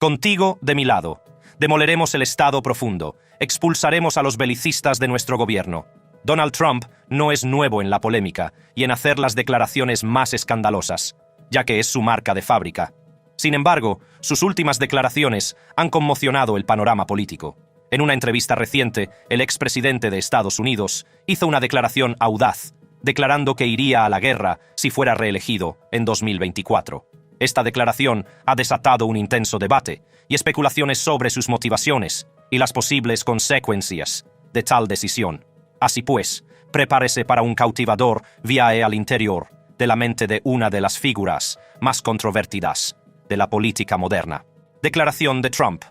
Contigo, de mi lado. Demoleremos el Estado profundo. Expulsaremos a los belicistas de nuestro gobierno. Donald Trump no es nuevo en la polémica y en hacer las declaraciones más escandalosas, ya que es su marca de fábrica. Sin embargo, sus últimas declaraciones han conmocionado el panorama político. En una entrevista reciente, el expresidente de Estados Unidos hizo una declaración audaz, declarando que iría a la guerra si fuera reelegido en 2024. Esta declaración ha desatado un intenso debate y especulaciones sobre sus motivaciones y las posibles consecuencias de tal decisión. Así pues, prepárese para un cautivador viaje al interior de la mente de una de las figuras más controvertidas de la política moderna. Declaración de Trump,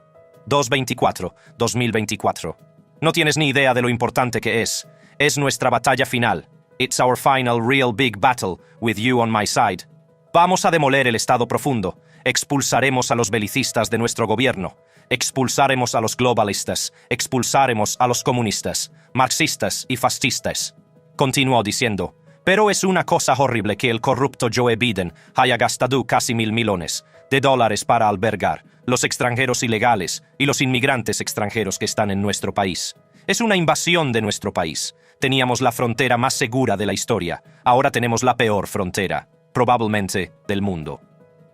2/24/2024. No tienes ni idea de lo importante que es. Es nuestra batalla final. It's our final real big battle with you on my side. Vamos a demoler el Estado profundo. Expulsaremos a los belicistas de nuestro gobierno. Expulsaremos a los globalistas. Expulsaremos a los comunistas, marxistas y fascistas. Continuó diciendo, pero es una cosa horrible que el corrupto Joe Biden haya gastado casi $1.000 millones de dólares para albergar los extranjeros ilegales y los inmigrantes extranjeros que están en nuestro país. Es una invasión de nuestro país. Teníamos la frontera más segura de la historia. Ahora tenemos la peor frontera, probablemente, del mundo.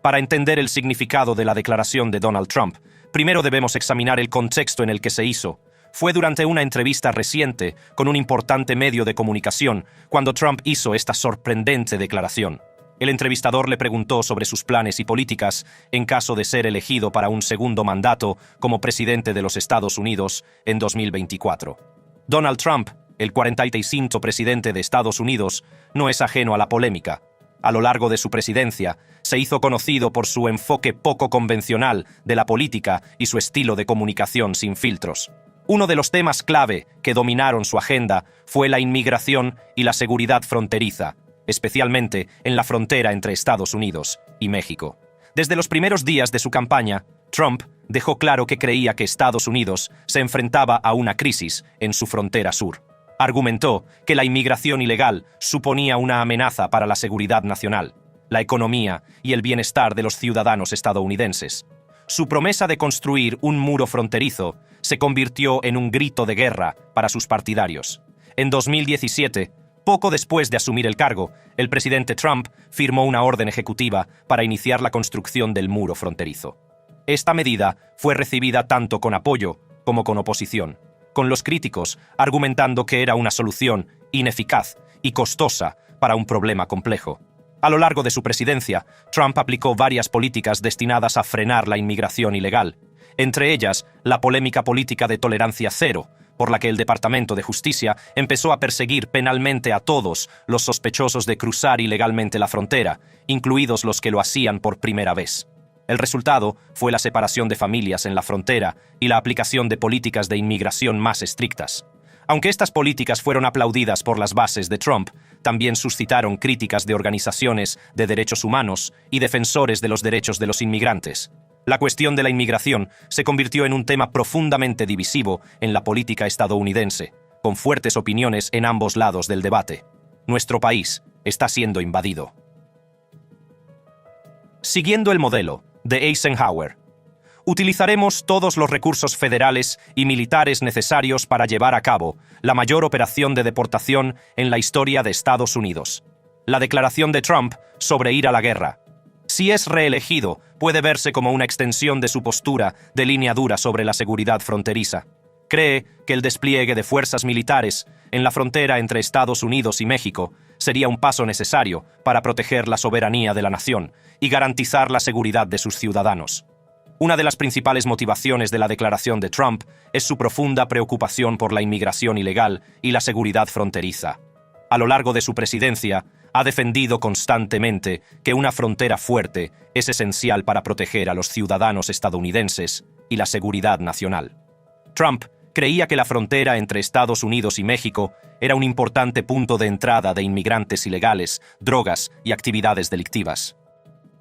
Para entender el significado de la declaración de Donald Trump, primero debemos examinar el contexto en el que se hizo. Fue durante una entrevista reciente con un importante medio de comunicación cuando Trump hizo esta sorprendente declaración. El entrevistador le preguntó sobre sus planes y políticas en caso de ser elegido para un segundo mandato como presidente de los Estados Unidos en 2024. Donald Trump, el 45º presidente de Estados Unidos, no es ajeno a la polémica. A lo largo de su presidencia, se hizo conocido por su enfoque poco convencional de la política y su estilo de comunicación sin filtros. Uno de los temas clave que dominaron su agenda fue la inmigración y la seguridad fronteriza, especialmente en la frontera entre Estados Unidos y México. Desde los primeros días de su campaña, Trump dejó claro que creía que Estados Unidos se enfrentaba a una crisis en su frontera sur. Argumentó que la inmigración ilegal suponía una amenaza para la seguridad nacional, la economía y el bienestar de los ciudadanos estadounidenses. Su promesa de construir un muro fronterizo se convirtió en un grito de guerra para sus partidarios. En 2017, poco después de asumir el cargo, el presidente Trump firmó una orden ejecutiva para iniciar la construcción del muro fronterizo. Esta medida fue recibida tanto con apoyo como con oposición, con los críticos argumentando que era una solución ineficaz y costosa para un problema complejo. A lo largo de su presidencia, Trump aplicó varias políticas destinadas a frenar la inmigración ilegal, entre ellas la polémica política de tolerancia cero, por la que el Departamento de Justicia empezó a perseguir penalmente a todos los sospechosos de cruzar ilegalmente la frontera, incluidos los que lo hacían por primera vez. El resultado fue la separación de familias en la frontera y la aplicación de políticas de inmigración más estrictas. Aunque estas políticas fueron aplaudidas por las bases de Trump, también suscitaron críticas de organizaciones de derechos humanos y defensores de los derechos de los inmigrantes. La cuestión de la inmigración se convirtió en un tema profundamente divisivo en la política estadounidense, con fuertes opiniones en ambos lados del debate. Nuestro país está siendo invadido. Siguiendo el modelo de Eisenhower, utilizaremos todos los recursos federales y militares necesarios para llevar a cabo la mayor operación de deportación en la historia de Estados Unidos. La declaración de Trump sobre ir a la guerra. Si es reelegido, puede verse como una extensión de su postura de línea dura sobre la seguridad fronteriza. Cree que el despliegue de fuerzas militares en la frontera entre Estados Unidos y México sería un paso necesario para proteger la soberanía de la nación y garantizar la seguridad de sus ciudadanos. Una de las principales motivaciones de la declaración de Trump es su profunda preocupación por la inmigración ilegal y la seguridad fronteriza. A lo largo de su presidencia, ha defendido constantemente que una frontera fuerte es esencial para proteger a los ciudadanos estadounidenses y la seguridad nacional. Trump creía que la frontera entre Estados Unidos y México era un importante punto de entrada de inmigrantes ilegales, drogas y actividades delictivas.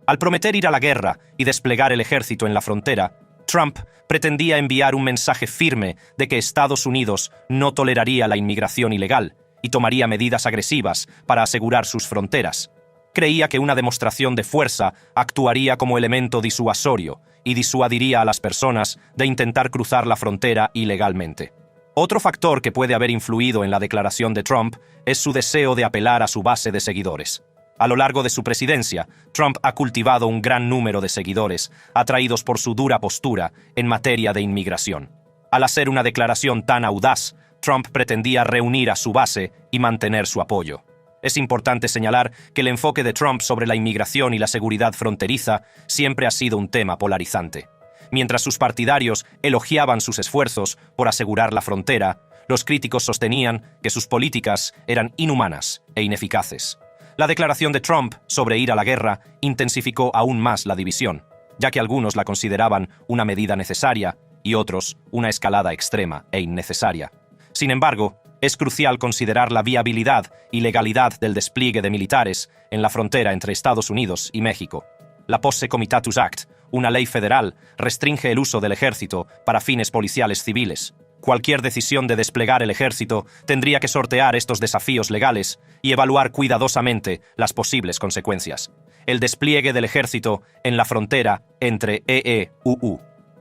Al prometer ir a la guerra y desplegar el ejército en la frontera, Trump pretendía enviar un mensaje firme de que Estados Unidos no toleraría la inmigración ilegal y tomaría medidas agresivas para asegurar sus fronteras. Creía que una demostración de fuerza actuaría como elemento disuasorio y disuadiría a las personas de intentar cruzar la frontera ilegalmente. Otro factor que puede haber influido en la declaración de Trump es su deseo de apelar a su base de seguidores. A lo largo de su presidencia, Trump ha cultivado un gran número de seguidores, atraídos por su dura postura en materia de inmigración. Al hacer una declaración tan audaz, Trump pretendía reunir a su base y mantener su apoyo. Es importante señalar que el enfoque de Trump sobre la inmigración y la seguridad fronteriza siempre ha sido un tema polarizante. Mientras sus partidarios elogiaban sus esfuerzos por asegurar la frontera, los críticos sostenían que sus políticas eran inhumanas e ineficaces. La declaración de Trump sobre ir a la guerra intensificó aún más la división, ya que algunos la consideraban una medida necesaria y otros una escalada extrema e innecesaria. Sin embargo, es crucial considerar la viabilidad y legalidad del despliegue de militares en la frontera entre Estados Unidos y México. La Posse Comitatus Act, una ley federal, restringe el uso del ejército para fines policiales civiles. Cualquier decisión de desplegar el ejército tendría que sortear estos desafíos legales y evaluar cuidadosamente las posibles consecuencias. El despliegue del ejército en la frontera entre EEUU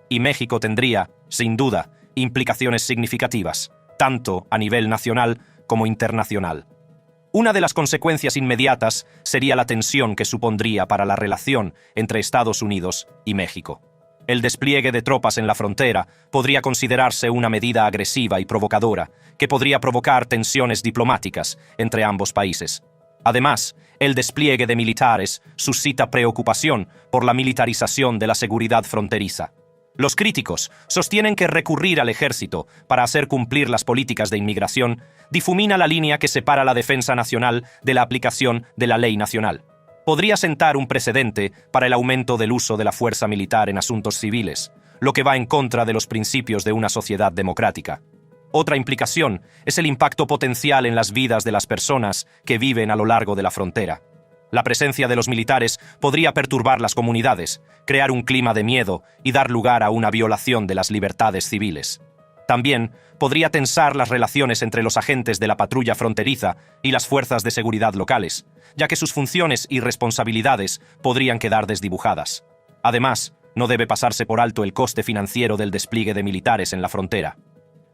y México tendría, sin duda, implicaciones significativas, tanto a nivel nacional como internacional. Una de las consecuencias inmediatas sería la tensión que supondría para la relación entre Estados Unidos y México. El despliegue de tropas en la frontera podría considerarse una medida agresiva y provocadora que podría provocar tensiones diplomáticas entre ambos países. Además, el despliegue de militares suscita preocupación por la militarización de la seguridad fronteriza. Los críticos sostienen que recurrir al ejército para hacer cumplir las políticas de inmigración difumina la línea que separa la defensa nacional de la aplicación de la ley nacional. Podría sentar un precedente para el aumento del uso de la fuerza militar en asuntos civiles, lo que va en contra de los principios de una sociedad democrática. Otra implicación es el impacto potencial en las vidas de las personas que viven a lo largo de la frontera. La presencia de los militares podría perturbar las comunidades, crear un clima de miedo y dar lugar a una violación de las libertades civiles. También podría tensar las relaciones entre los agentes de la patrulla fronteriza y las fuerzas de seguridad locales, ya que sus funciones y responsabilidades podrían quedar desdibujadas. Además, no debe pasarse por alto el coste financiero del despliegue de militares en la frontera.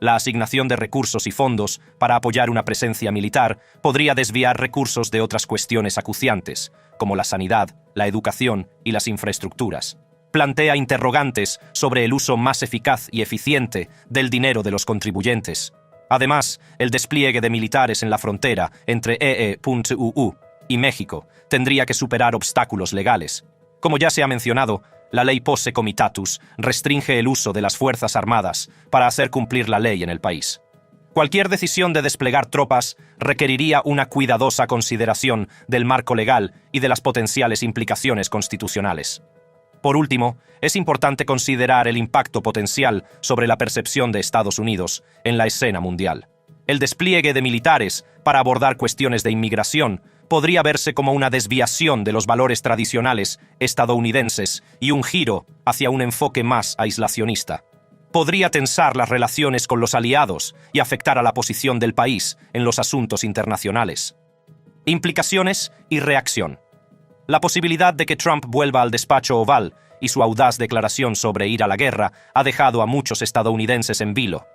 La asignación de recursos y fondos para apoyar una presencia militar podría desviar recursos de otras cuestiones acuciantes, como la sanidad, la educación y las infraestructuras. Plantea interrogantes sobre el uso más eficaz y eficiente del dinero de los contribuyentes. Además, el despliegue de militares en la frontera entre EEUU y México tendría que superar obstáculos legales. Como ya se ha mencionado, la ley Posse Comitatus restringe el uso de las Fuerzas Armadas para hacer cumplir la ley en el país. Cualquier decisión de desplegar tropas requeriría una cuidadosa consideración del marco legal y de las potenciales implicaciones constitucionales. Por último, es importante considerar el impacto potencial sobre la percepción de Estados Unidos en la escena mundial. El despliegue de militares para abordar cuestiones de inmigración podría verse como una desviación de los valores tradicionales estadounidenses y un giro hacia un enfoque más aislacionista. Podría tensar las relaciones con los aliados y afectar a la posición del país en los asuntos internacionales. Implicaciones y reacción. La posibilidad de que Trump vuelva al despacho oval y su audaz declaración sobre ir a la guerra ha dejado a muchos estadounidenses en vilo.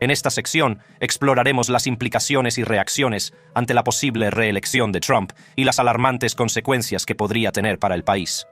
En esta sección exploraremos las implicaciones y reacciones ante la posible reelección de Trump y las alarmantes consecuencias que podría tener para el país.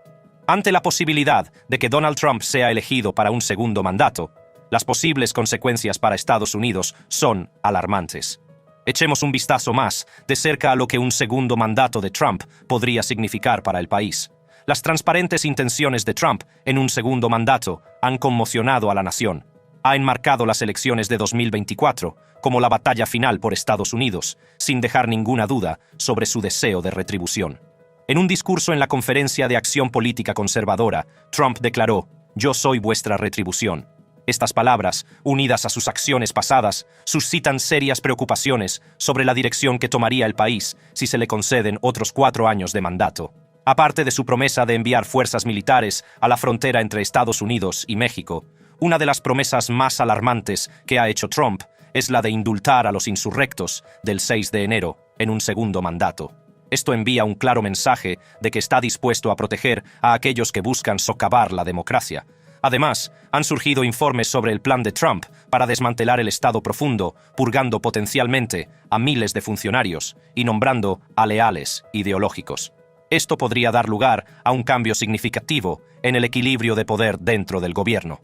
Ante la posibilidad de que Donald Trump sea elegido para un segundo mandato, las posibles consecuencias para Estados Unidos son alarmantes. Echemos un vistazo más de cerca a lo que un segundo mandato de Trump podría significar para el país. Las transparentes intenciones de Trump en un segundo mandato han conmocionado a la nación. Ha enmarcado las elecciones de 2024 como la batalla final por Estados Unidos, sin dejar ninguna duda sobre su deseo de retribución. En un discurso en la Conferencia de Acción Política Conservadora, Trump declaró: «Yo soy vuestra retribución». Estas palabras, unidas a sus acciones pasadas, suscitan serias preocupaciones sobre la dirección que tomaría el país si se le conceden otros 4 años de mandato. Aparte de su promesa de enviar fuerzas militares a la frontera entre Estados Unidos y México, una de las promesas más alarmantes que ha hecho Trump es la de indultar a los insurrectos del 6 de enero en un segundo mandato. Esto envía un claro mensaje de que está dispuesto a proteger a aquellos que buscan socavar la democracia, Además, han surgido informes sobre el plan de Trump para desmantelar el Estado profundo, purgando potencialmente a miles de funcionarios y nombrando a leales ideológicos. Esto podría dar lugar a un cambio significativo en el equilibrio de poder dentro del gobierno.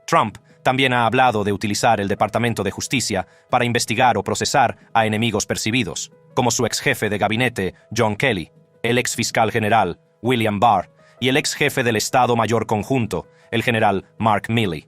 Trump también ha hablado de utilizar el Departamento de Justicia para investigar o procesar a enemigos percibidos, como su ex jefe de gabinete, John Kelly, el ex fiscal general, William Barr, y el ex jefe del Estado Mayor Conjunto, el general Mark Milley.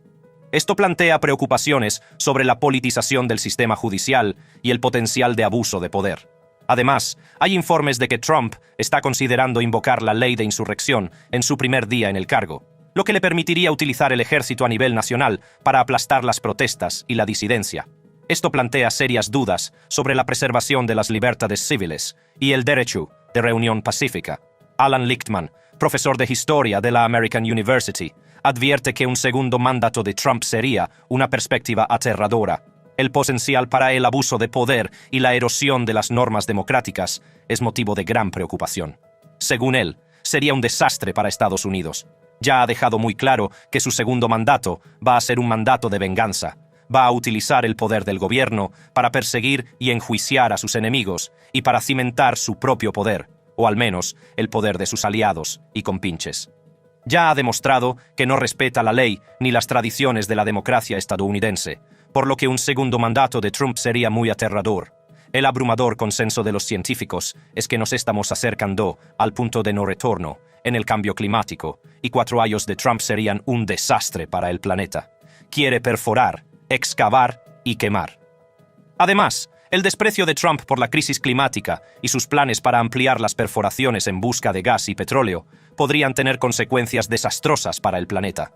Esto plantea preocupaciones sobre la politización del sistema judicial y el potencial de abuso de poder. Además, hay informes de que Trump está considerando invocar la ley de insurrección en su primer día en el cargo, lo que le permitiría utilizar el ejército a nivel nacional para aplastar las protestas y la disidencia. Esto plantea serias dudas sobre la preservación de las libertades civiles y el derecho de reunión pacífica. Alan Lichtman, profesor de historia de la American University, advierte que un segundo mandato de Trump sería una perspectiva aterradora. El potencial para el abuso de poder y la erosión de las normas democráticas es motivo de gran preocupación. Según él, sería un desastre para Estados Unidos. Ya ha dejado muy claro que su segundo mandato va a ser un mandato de venganza. Va a utilizar el poder del gobierno para perseguir y enjuiciar a sus enemigos y para cimentar su propio poder, o al menos el poder de sus aliados y compinches. Ya ha demostrado que no respeta la ley ni las tradiciones de la democracia estadounidense, por lo que un segundo mandato de Trump sería muy aterrador. El abrumador consenso de los científicos es que nos estamos acercando al punto de no retorno en el cambio climático, y 4 años de Trump serían un desastre para el planeta. Quiere perforar, excavar y quemar. Además, el desprecio de Trump por la crisis climática y sus planes para ampliar las perforaciones en busca de gas y petróleo podrían tener consecuencias desastrosas para el planeta.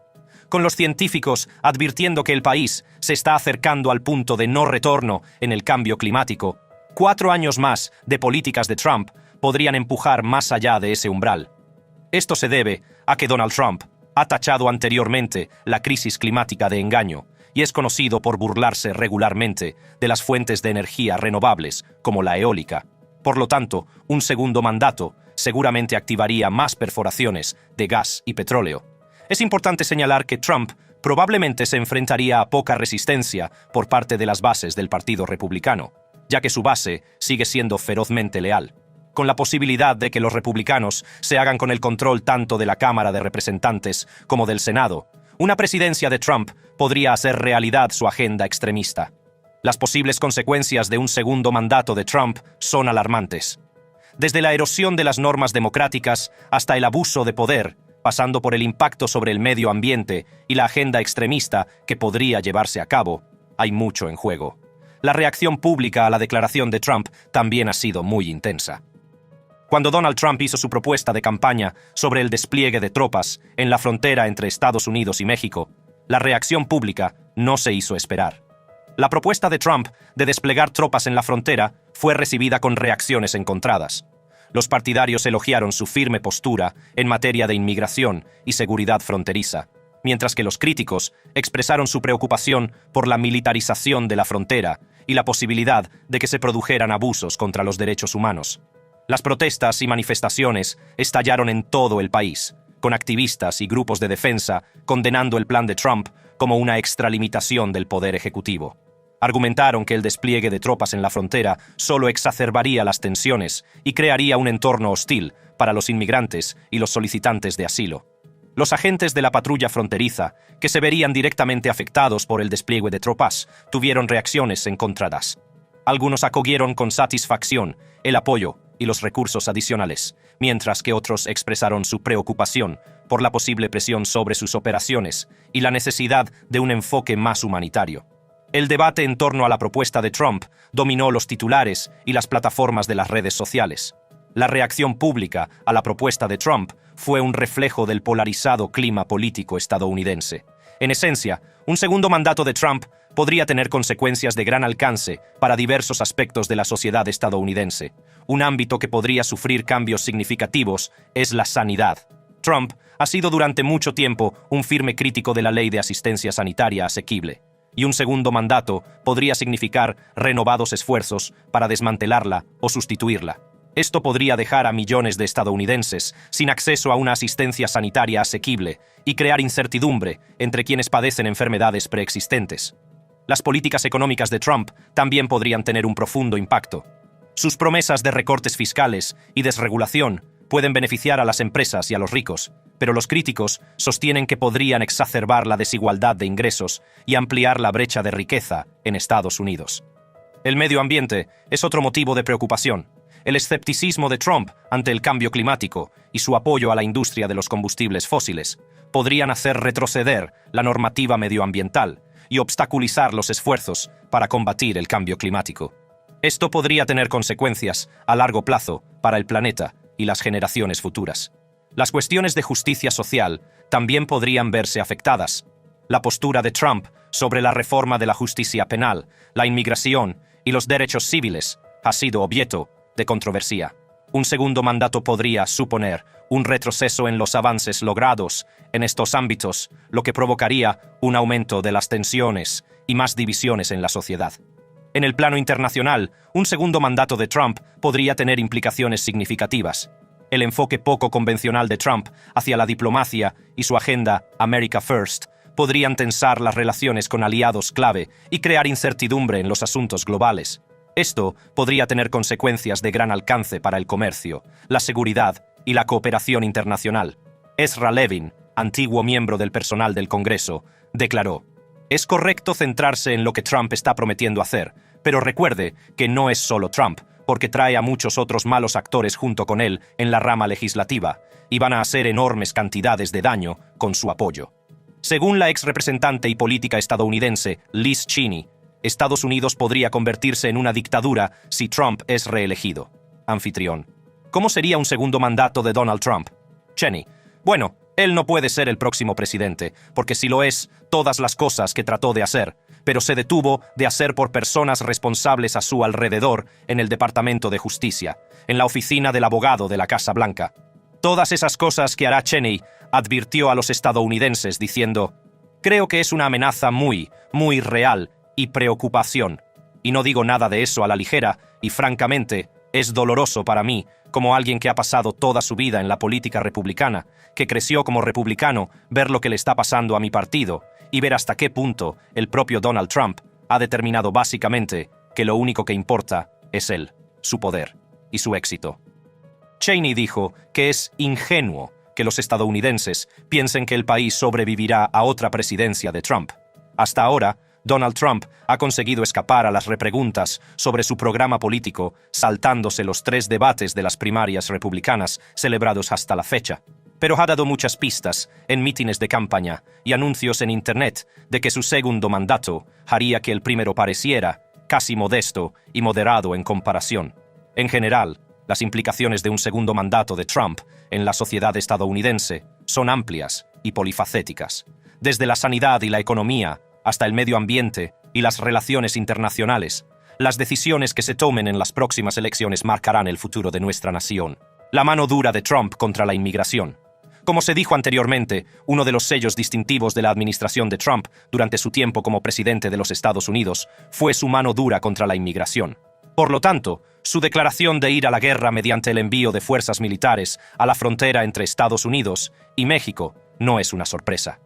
Con los científicos advirtiendo que el país se está acercando al punto de no retorno en el cambio climático, 4 años más de políticas de Trump podrían empujar más allá de ese umbral. Esto se debe a que Donald Trump ha tachado anteriormente la crisis climática de engaño y es conocido por burlarse regularmente de las fuentes de energía renovables, como la eólica. Por lo tanto, un segundo mandato seguramente activaría más perforaciones de gas y petróleo. Es importante señalar que Trump probablemente se enfrentaría a poca resistencia por parte de las bases del Partido Republicano, ya que su base sigue siendo ferozmente leal. Con la posibilidad de que los republicanos se hagan con el control tanto de la Cámara de Representantes como del Senado, una presidencia de Trump podría hacer realidad su agenda extremista. Las posibles consecuencias de un segundo mandato de Trump son alarmantes. Desde la erosión de las normas democráticas hasta el abuso de poder, pasando por el impacto sobre el medio ambiente y la agenda extremista que podría llevarse a cabo, hay mucho en juego. La reacción pública a la declaración de Trump también ha sido muy intensa. Cuando Donald Trump hizo su propuesta de campaña sobre el despliegue de tropas en la frontera entre Estados Unidos y México, la reacción pública no se hizo esperar. La propuesta de Trump de desplegar tropas en la frontera fue recibida con reacciones encontradas. Los partidarios elogiaron su firme postura en materia de inmigración y seguridad fronteriza, mientras que los críticos expresaron su preocupación por la militarización de la frontera y la posibilidad de que se produjeran abusos contra los derechos humanos. Las protestas y manifestaciones estallaron en todo el país, con activistas y grupos de defensa condenando el plan de Trump como una extralimitación del poder ejecutivo. Argumentaron que el despliegue de tropas en la frontera solo exacerbaría las tensiones y crearía un entorno hostil para los inmigrantes y los solicitantes de asilo. Los agentes de la patrulla fronteriza, que se verían directamente afectados por el despliegue de tropas, tuvieron reacciones encontradas. Algunos acogieron con satisfacción el apoyo y los recursos adicionales, mientras que otros expresaron su preocupación por la posible presión sobre sus operaciones y la necesidad de un enfoque más humanitario. El debate en torno a la propuesta de Trump dominó los titulares y las plataformas de las redes sociales. La reacción pública a la propuesta de Trump fue un reflejo del polarizado clima político estadounidense. En esencia, un segundo mandato de Trump podría tener consecuencias de gran alcance para diversos aspectos de la sociedad estadounidense. Un ámbito que podría sufrir cambios significativos es la sanidad. Trump ha sido durante mucho tiempo un firme crítico de la ley de asistencia sanitaria asequible, y un segundo mandato podría significar renovados esfuerzos para desmantelarla o sustituirla. Esto podría dejar a millones de estadounidenses sin acceso a una asistencia sanitaria asequible y crear incertidumbre entre quienes padecen enfermedades preexistentes. Las políticas económicas de Trump también podrían tener un profundo impacto. Sus promesas de recortes fiscales y desregulación pueden beneficiar a las empresas y a los ricos, pero los críticos sostienen que podrían exacerbar la desigualdad de ingresos y ampliar la brecha de riqueza en Estados Unidos. El medio ambiente es otro motivo de preocupación. El escepticismo de Trump ante el cambio climático y su apoyo a la industria de los combustibles fósiles podrían hacer retroceder la normativa medioambiental y obstaculizar los esfuerzos para combatir el cambio climático. Esto podría tener consecuencias a largo plazo para el planeta y las generaciones futuras. Las cuestiones de justicia social también podrían verse afectadas. La postura de Trump sobre la reforma de la justicia penal, la inmigración y los derechos civiles ha sido objeto de controversia. Un segundo mandato podría suponer un retroceso en los avances logrados en estos ámbitos, lo que provocaría un aumento de las tensiones y más divisiones en la sociedad. En el plano internacional, un segundo mandato de Trump podría tener implicaciones significativas. El enfoque poco convencional de Trump hacia la diplomacia y su agenda America First podrían tensar las relaciones con aliados clave y crear incertidumbre en los asuntos globales. Esto podría tener consecuencias de gran alcance para el comercio, la seguridad y la cooperación internacional. Ezra Levin, antiguo miembro del personal del Congreso, declaró: «Es correcto centrarse en lo que Trump está prometiendo hacer, pero recuerde que no es solo Trump, porque trae a muchos otros malos actores junto con él en la rama legislativa, y van a hacer enormes cantidades de daño con su apoyo». Según la ex representante y política estadounidense Liz Cheney, Estados Unidos podría convertirse en una dictadura si Trump es reelegido. Anfitrión: ¿cómo sería un segundo mandato de Donald Trump? Cheney: bueno, él no puede ser el próximo presidente, porque si lo es, todas las cosas que trató de hacer, pero se detuvo de hacer por personas responsables a su alrededor en el Departamento de Justicia, en la oficina del abogado de la Casa Blanca. Todas esas cosas que hará Cheney, advirtió a los estadounidenses diciendo: creo que es una amenaza muy, muy real y preocupación. Y no digo nada de eso a la ligera, y francamente, es doloroso para mí, como alguien que ha pasado toda su vida en la política republicana, que creció como republicano, ver lo que le está pasando a mi partido, y ver hasta qué punto el propio Donald Trump ha determinado básicamente que lo único que importa es él, su poder y su éxito. Cheney dijo que es ingenuo que los estadounidenses piensen que el país sobrevivirá a otra presidencia de Trump. Hasta ahora, Donald Trump ha conseguido escapar a las repreguntas sobre su programa político, saltándose los 3 debates de las primarias republicanas celebrados hasta la fecha. Pero ha dado muchas pistas en mítines de campaña y anuncios en Internet de que su segundo mandato haría que el primero pareciera casi modesto y moderado en comparación. En general, las implicaciones de un segundo mandato de Trump en la sociedad estadounidense son amplias y polifacéticas. Desde la sanidad y la economía hasta el medio ambiente y las relaciones internacionales, las decisiones que se tomen en las próximas elecciones marcarán el futuro de nuestra nación. La mano dura de Trump contra la inmigración. Como se dijo anteriormente, uno de los sellos distintivos de la administración de Trump durante su tiempo como presidente de los Estados Unidos fue su mano dura contra la inmigración. Por lo tanto, su declaración de ir a la guerra mediante el envío de fuerzas militares a la frontera entre Estados Unidos y México no es una sorpresa.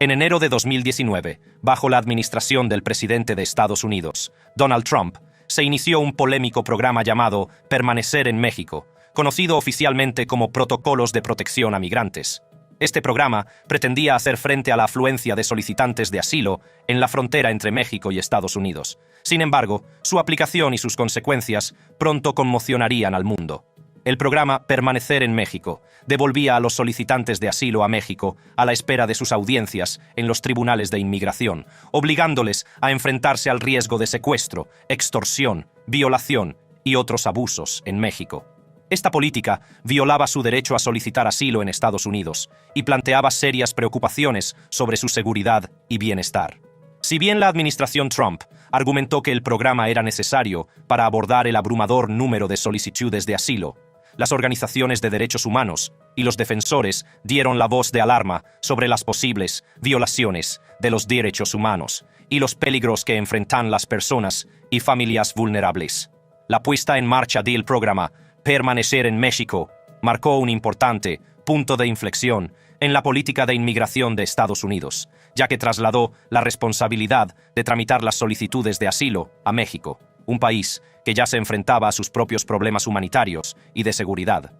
En enero de 2019, bajo la administración del presidente de Estados Unidos, Donald Trump, se inició un polémico programa llamado Permanecer en México, conocido oficialmente como Protocolos de Protección a Migrantes. Este programa pretendía hacer frente a la afluencia de solicitantes de asilo en la frontera entre México y Estados Unidos. Sin embargo, su aplicación y sus consecuencias pronto conmocionarían al mundo. El programa Permanecer en México devolvía a los solicitantes de asilo a México a la espera de sus audiencias en los tribunales de inmigración, obligándoles a enfrentarse al riesgo de secuestro, extorsión, violación y otros abusos en México. Esta política violaba su derecho a solicitar asilo en Estados Unidos y planteaba serias preocupaciones sobre su seguridad y bienestar. Si bien la administración Trump argumentó que el programa era necesario para abordar el abrumador número de solicitudes de asilo, las organizaciones de derechos humanos y los defensores dieron la voz de alarma sobre las posibles violaciones de los derechos humanos y los peligros que enfrentan las personas y familias vulnerables. La puesta en marcha del programa permanecer en México marcó un importante punto de inflexión en la política de inmigración de Estados Unidos, ya que trasladó la responsabilidad de tramitar las solicitudes de asilo a México, un país que ya se enfrentaba a sus propios problemas humanitarios y de seguridad.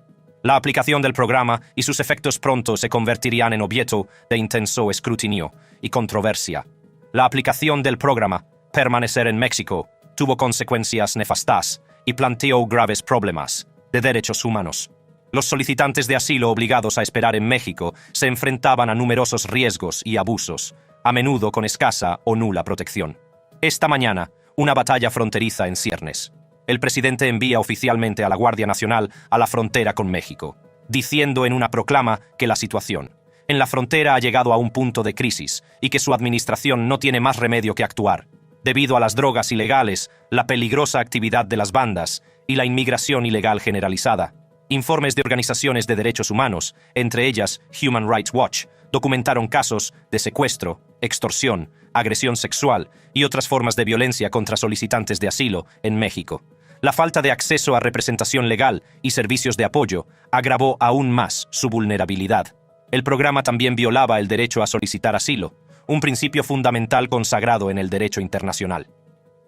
La aplicación del programa y sus efectos pronto se convertirían en objeto de intenso escrutinio y controversia. La aplicación del programa, Permanecer en México, tuvo consecuencias nefastas y planteó graves problemas de derechos humanos. Los solicitantes de asilo obligados a esperar en México se enfrentaban a numerosos riesgos y abusos, a menudo con escasa o nula protección. Esta mañana, una batalla fronteriza en ciernes. El presidente envía oficialmente a la Guardia Nacional a la frontera con México, diciendo en una proclama que la situación en la frontera ha llegado a un punto de crisis y que su administración no tiene más remedio que actuar, debido a las drogas ilegales, la peligrosa actividad de las bandas y la inmigración ilegal generalizada. Informes de organizaciones de derechos humanos, entre ellas Human Rights Watch, documentaron casos de secuestro, extorsión, agresión sexual y otras formas de violencia contra solicitantes de asilo en México. La falta de acceso a representación legal y servicios de apoyo agravó aún más su vulnerabilidad. El programa también violaba el derecho a solicitar asilo, un principio fundamental consagrado en el derecho internacional.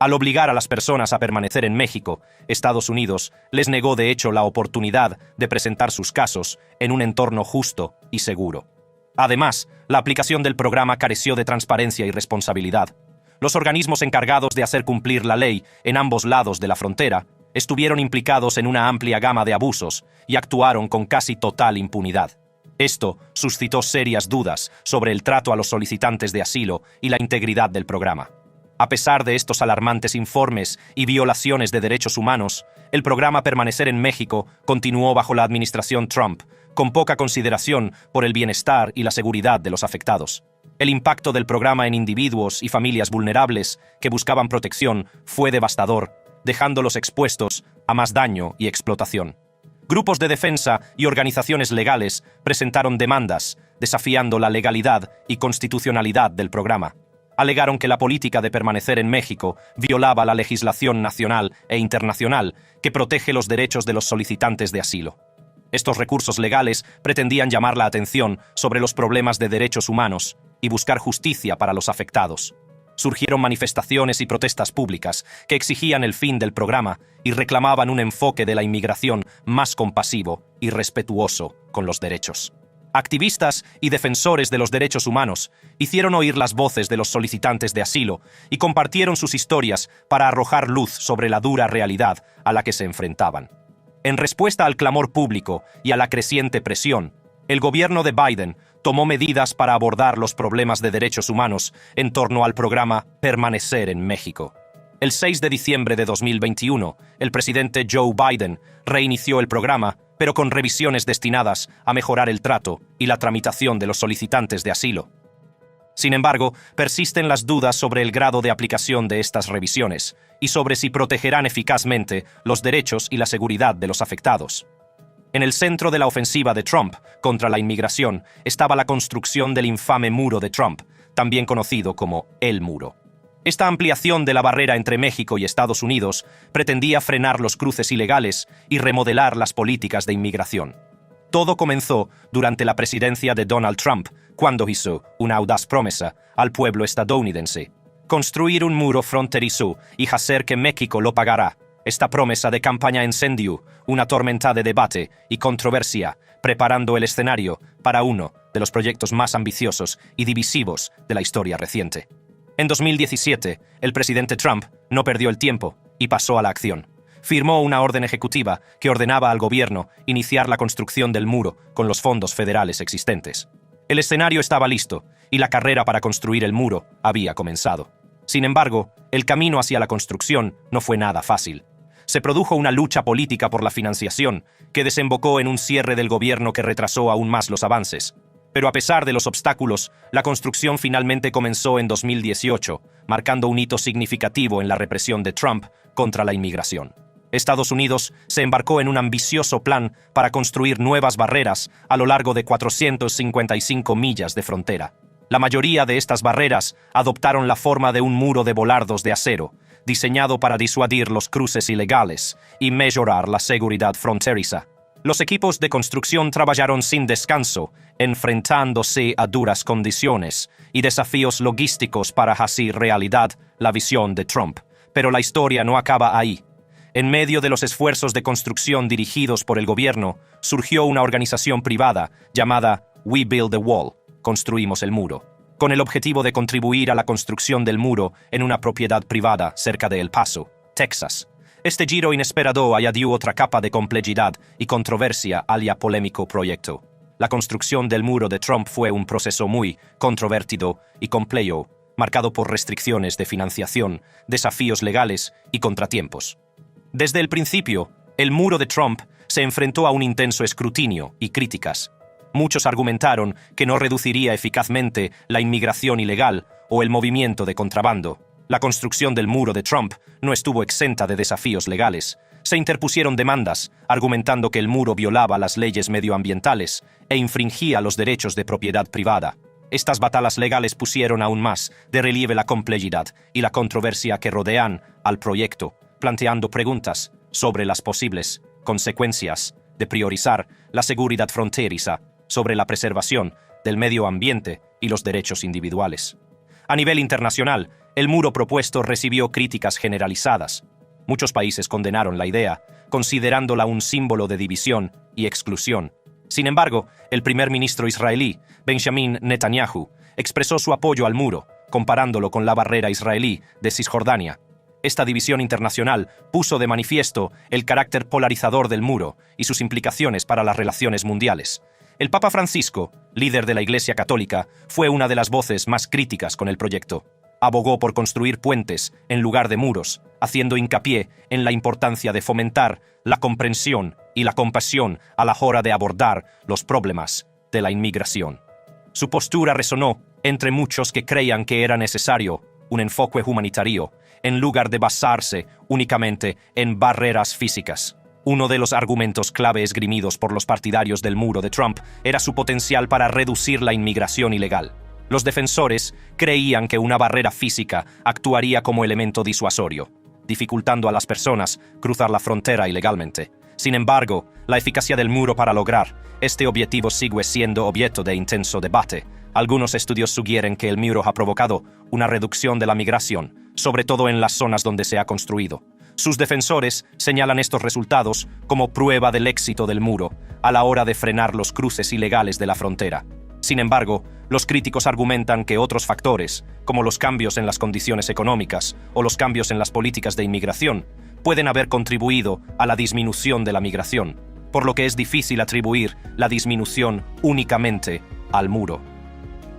Al obligar a las personas a permanecer en México, Estados Unidos les negó de hecho la oportunidad de presentar sus casos en un entorno justo y seguro. Además, la aplicación del programa careció de transparencia y responsabilidad. Los organismos encargados de hacer cumplir la ley en ambos lados de la frontera estuvieron implicados en una amplia gama de abusos y actuaron con casi total impunidad. Esto suscitó serias dudas sobre el trato a los solicitantes de asilo y la integridad del programa. A pesar de estos alarmantes informes y violaciones de derechos humanos, el programa Permanecer en México continuó bajo la administración Trump, con poca consideración por el bienestar y la seguridad de los afectados. El impacto del programa en individuos y familias vulnerables que buscaban protección fue devastador, dejándolos expuestos a más daño y explotación. Grupos de defensa y organizaciones legales presentaron demandas, desafiando la legalidad y constitucionalidad del programa. Alegaron que la política de permanecer en México violaba la legislación nacional e internacional que protege los derechos de los solicitantes de asilo. Estos recursos legales pretendían llamar la atención sobre los problemas de derechos humanos y buscar justicia para los afectados. Surgieron manifestaciones y protestas públicas que exigían el fin del programa y reclamaban un enfoque de la inmigración más compasivo y respetuoso con los derechos. Activistas y defensores de los derechos humanos hicieron oír las voces de los solicitantes de asilo y compartieron sus historias para arrojar luz sobre la dura realidad a la que se enfrentaban. En respuesta al clamor público y a la creciente presión, el gobierno de Biden tomó medidas para abordar los problemas de derechos humanos en torno al programa Permanecer en México. El 6 de diciembre de 2021, el presidente Joe Biden reinició el programa, pero con revisiones destinadas a mejorar el trato y la tramitación de los solicitantes de asilo. Sin embargo, persisten las dudas sobre el grado de aplicación de estas revisiones y sobre si protegerán eficazmente los derechos y la seguridad de los afectados. En el centro de la ofensiva de Trump contra la inmigración estaba la construcción del infame Muro de Trump, también conocido como El Muro. Esta ampliación de la barrera entre México y Estados Unidos pretendía frenar los cruces ilegales y remodelar las políticas de inmigración. Todo comenzó durante la presidencia de Donald Trump, cuando hizo una audaz promesa al pueblo estadounidense: construir un muro fronterizo y hacer que México lo pagará. Esta promesa de campaña encendió una tormenta de debate y controversia, preparando el escenario para uno de los proyectos más ambiciosos y divisivos de la historia reciente. En 2017, el presidente Trump no perdió el tiempo y pasó a la acción. Firmó una orden ejecutiva que ordenaba al gobierno iniciar la construcción del muro con los fondos federales existentes. El escenario estaba listo y la carrera para construir el muro había comenzado. Sin embargo, el camino hacia la construcción no fue nada fácil. Se produjo una lucha política por la financiación que desembocó en un cierre del gobierno que retrasó aún más los avances. Pero a pesar de los obstáculos, la construcción finalmente comenzó en 2018, marcando un hito significativo en la represión de Trump contra la inmigración. Estados Unidos se embarcó en un ambicioso plan para construir nuevas barreras a lo largo de 455 millas de frontera. La mayoría de estas barreras adoptaron la forma de un muro de volardos de acero, diseñado para disuadir los cruces ilegales y mejorar la seguridad fronteriza. Los equipos de construcción trabajaron sin descanso, enfrentándose a duras condiciones y desafíos logísticos para hacer realidad la visión de Trump. Pero la historia no acaba ahí. En medio de los esfuerzos de construcción dirigidos por el gobierno, surgió una organización privada llamada We Build the Wall, Construimos el Muro, con el objetivo de contribuir a la construcción del muro en una propiedad privada cerca de El Paso, Texas. Este giro inesperado añadió otra capa de complejidad y controversia al ya polémico proyecto. La construcción del muro de Trump fue un proceso muy controvertido y complejo, marcado por restricciones de financiación, desafíos legales y contratiempos. Desde el principio, el muro de Trump se enfrentó a un intenso escrutinio y críticas. Muchos argumentaron que no reduciría eficazmente la inmigración ilegal o el movimiento de contrabando. La construcción del muro de Trump no estuvo exenta de desafíos legales. Se interpusieron demandas, argumentando que el muro violaba las leyes medioambientales e infringía los derechos de propiedad privada. Estas batallas legales pusieron aún más de relieve la complejidad y la controversia que rodean al proyecto, planteando preguntas sobre las posibles consecuencias de priorizar la seguridad fronteriza sobre la preservación del medio ambiente y los derechos individuales. A nivel internacional, el muro propuesto recibió críticas generalizadas. Muchos países condenaron la idea, considerándola un símbolo de división y exclusión. Sin embargo, el primer ministro israelí, Benjamin Netanyahu, expresó su apoyo al muro, comparándolo con la barrera israelí de Cisjordania. Esta división internacional puso de manifiesto el carácter polarizador del muro y sus implicaciones para las relaciones mundiales. El Papa Francisco, líder de la Iglesia Católica, fue una de las voces más críticas con el proyecto. Abogó por construir puentes en lugar de muros, haciendo hincapié en la importancia de fomentar la comprensión y la compasión a la hora de abordar los problemas de la inmigración. Su postura resonó entre muchos que creían que era necesario un enfoque humanitario, en lugar de basarse únicamente en barreras físicas. Uno de los argumentos clave esgrimidos por los partidarios del muro de Trump era su potencial para reducir la inmigración ilegal. Los defensores creían que una barrera física actuaría como elemento disuasorio, dificultando a las personas cruzar la frontera ilegalmente. Sin embargo, la eficacia del muro para lograr este objetivo sigue siendo objeto de intenso debate. Algunos estudios sugieren que el muro ha provocado una reducción de la migración, sobre todo en las zonas donde se ha construido. Sus defensores señalan estos resultados como prueba del éxito del muro a la hora de frenar los cruces ilegales de la frontera. Sin embargo, los críticos argumentan que otros factores, como los cambios en las condiciones económicas o los cambios en las políticas de inmigración, pueden haber contribuido a la disminución de la migración, por lo que es difícil atribuir la disminución únicamente al muro.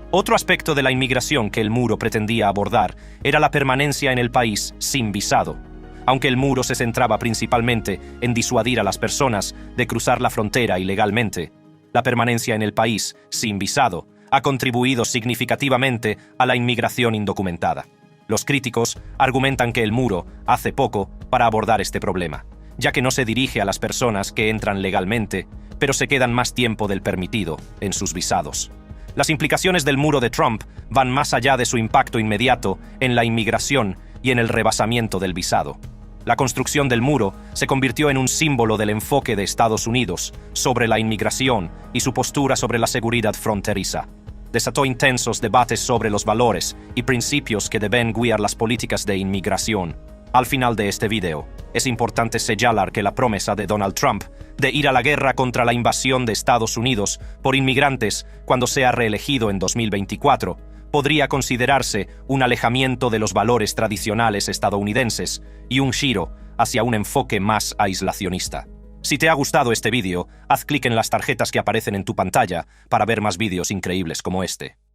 Otro aspecto de la inmigración que el muro pretendía abordar era la permanencia en el país sin visado. Aunque el muro se centraba principalmente en disuadir a las personas de cruzar la frontera ilegalmente, la permanencia en el país sin visado ha contribuido significativamente a la inmigración indocumentada. Los críticos argumentan que el muro hace poco para abordar este problema, ya que no se dirige a las personas que entran legalmente, pero se quedan más tiempo del permitido en sus visados. Las implicaciones del muro de Trump van más allá de su impacto inmediato en la inmigración y en el rebasamiento del visado. La construcción del muro se convirtió en un símbolo del enfoque de Estados Unidos sobre la inmigración y su postura sobre la seguridad fronteriza. Desató intensos debates sobre los valores y principios que deben guiar las políticas de inmigración. Al final de este video, es importante señalar que la promesa de Donald Trump de ir a la guerra contra la invasión de Estados Unidos por inmigrantes cuando sea reelegido en 2024 podría considerarse un alejamiento de los valores tradicionales estadounidenses y un giro hacia un enfoque más aislacionista. Si te ha gustado este vídeo, haz clic en las tarjetas que aparecen en tu pantalla para ver más vídeos increíbles como este.